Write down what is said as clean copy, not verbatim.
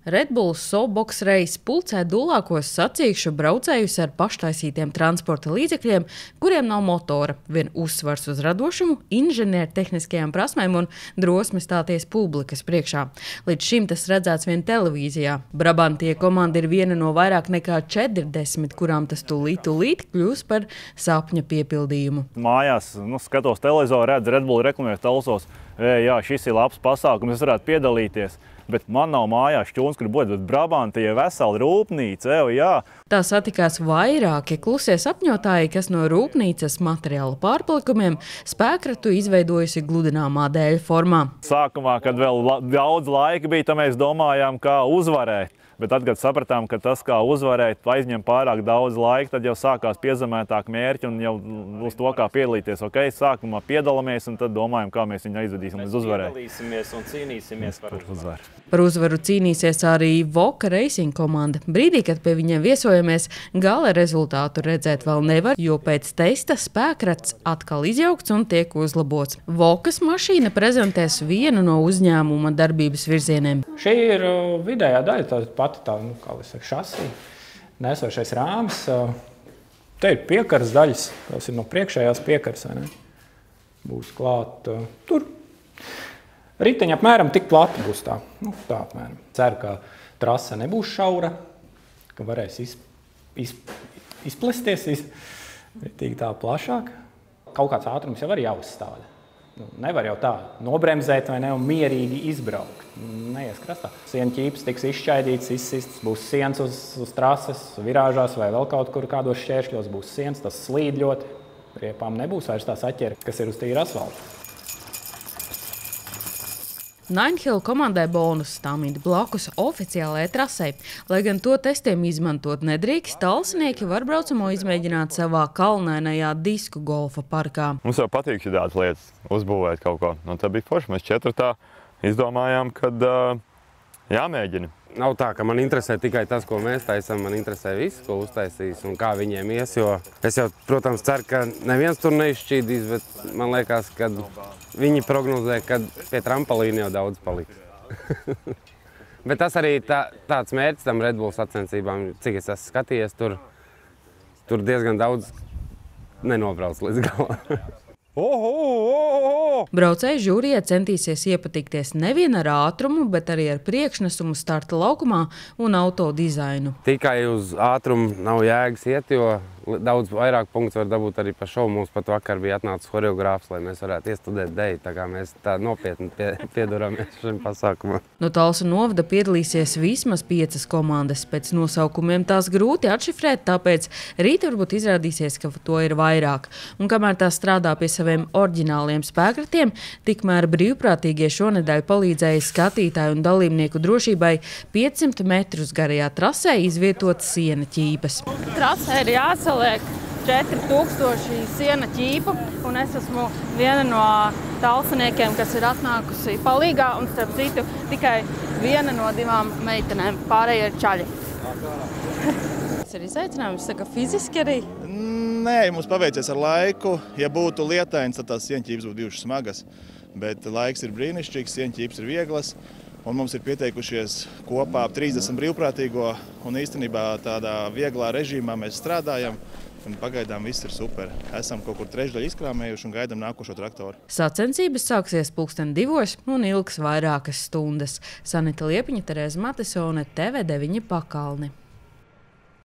Red Bull Soulbox Race pulcē dulākos sacīkšu braucējus ar paštaisītiem transporta līdzekļiem, kuriem nav motora, vien uzsvars uz radošumu, inženiertehniskajām prasmēm un drosmi stāties publikas priekšā. Līdz šim tas redzēts vien televīzijā. Brabantie komanda ir viena no vairāk nekā 40, kurām tas tūlīt kļūs par sapņa piepildījumu. Mājās skatos televizoru, redzu Red Bull reklamēt, klausos, jā, šis ir labs pasākums, es varētu piedalīties. Bet man nav mājās šķūns, kur būt, bet Brabantie ir vesela rūpnīca, jā. Tā satikās vairāki klusie sapņotāji, kas no rūpnīcas materiāla pārpalikumiem spēkratu izveidojusi gludināmā dēļa formā. Sākumā, kad vēl daudz laika bija, tad mēs domājām, kā uzvarēt. Bet tad, kad sapratām, ka tas, kā uzvarēt, aizņem pārāk daudz laika, tad jau sākās piezemētāk mērķi un jau uz to, kā piedalīties. Ok, sākumā piedalāmies un tad domājam, kā mēs viņu aizvedīsim līdz uzvarai. Mēs piedalīsimies un cīnīsimies par uzvaru. Par uzvaru cīnīsies arī Voka Racing komanda. Brīdī, kad pie viņiem viesojamies, gala rezultātu redzēt vēl nevar, jo pēc testa spēkrats atkal izjaukts un tiek uzlabots. Vokas mašīna prezentēs vienu no uzņēmuma darbības virzieniem. Šī ir vidējā daļa, tā, kā lai saka, šasī, nesošais rāms. Te ir piekaras daļas, kas ir no priekšējās piekaras, vai ne? Būs klāt tur. Riteņi apmēram tik plati būs tā, tā apmēram. Ceru, ka trase nebūs šaura, ka varēs izplesties, ritīgi tā plašāk. Kaut kāds ātrums jau var jāuzstāda. Nevar jau tā nobremzēt vai ne un mierīgi izbraukt. Neies krastā. Sienu ķīps tiks izšķaidīts, izsists, būs sienas uz trases, virāžās vai vēl kaut kur kādos šķēršļos būs sienas, tas slīd ļoti. Riepām nebūs vairs tā saķera, kas ir uz tīra asfalta. Nine Hill komandai bonus stāmīti blakus oficiālajai trasei. Lai gan to testiem izmantot nedrīkst, talsnieki var braucamo izmēģināt savā kalnainajā disku golfa parkā. Mums jau patīk šādas lietas, uzbūvēt kaut ko. Un tā bija forši. Mēs četratā izdomājām, kad jāmēģina. Nav tā, ka man interesē tikai tas, ko mēs taisam, man interesē viss, ko uztaisīs un kā viņiem ies, jo es jau, protams, ceru, ka neviens tur neizšķīdīs, bet man liekas, ka viņi prognozē, ka pie trampolīna jau daudz paliks. Bet tas arī tāds mērķis tam Red Bull sacensībām, cik es esmu skatījies, tur diezgan daudz nenobrauc līdz galam. Braucēji žūrijā centīsies iepatikties nevien ar ātrumu, bet arī ar priekšnesumu starta laukumā un auto dizainu. Tikai uz ātrumu nav jēgas iet, jo daudz vairāk punktus var dabūt arī par šovu. Mums pat vakar bija atnācis horeogrāfs, lai mēs varētu iestudēt deju, tā kā mēs tā nopietni pieduramies šim pasākumam. No Talsu novada piedalīsies vismaz 5 komandas. Pēc nosaukumiem tās grūti atšifrēt, tāpēc rīt varbūt izrādīsies, ka to ir vairāk. Un kamēr tās strādā pie saviem oriģināliem spēkratiem, tikmēr brīvprātīgie šonedēļ palīdzēja skatītāju un dalībnieku drošībai 500 metrus garajā trasē izvietot siena ķīpas. Trasē ir jāsaliek 4000 siena ķīpu, un es esmu viena no talsniekiem, kas ir atnākusi palīgā, un starp citu tikai viena no 2 meitenēm, pārējie ir čaļi. Tas ir izaicinājums, saka, fiziski arī? Nē, mums paveicies ar laiku. Ja būtu lietains, tad tās sienķības būtu bijušas smagas. Bet laiks ir brīnišķīgs, sienķības ir vieglas. Un mums ir pieteikušies kopā 30 brīvprātīgo. Un īstenībā tādā vieglā režīmā mēs strādājam. Un pagaidām viss ir super. Esam kaut kur trešdaļu izkrāmējuši un gaidām nākošo traktoru. Sacensības sāksies 2:00 un ilgs vairākas stundas. Sanita Liepiņa, Tereza Matesone, TV9 Pakalni.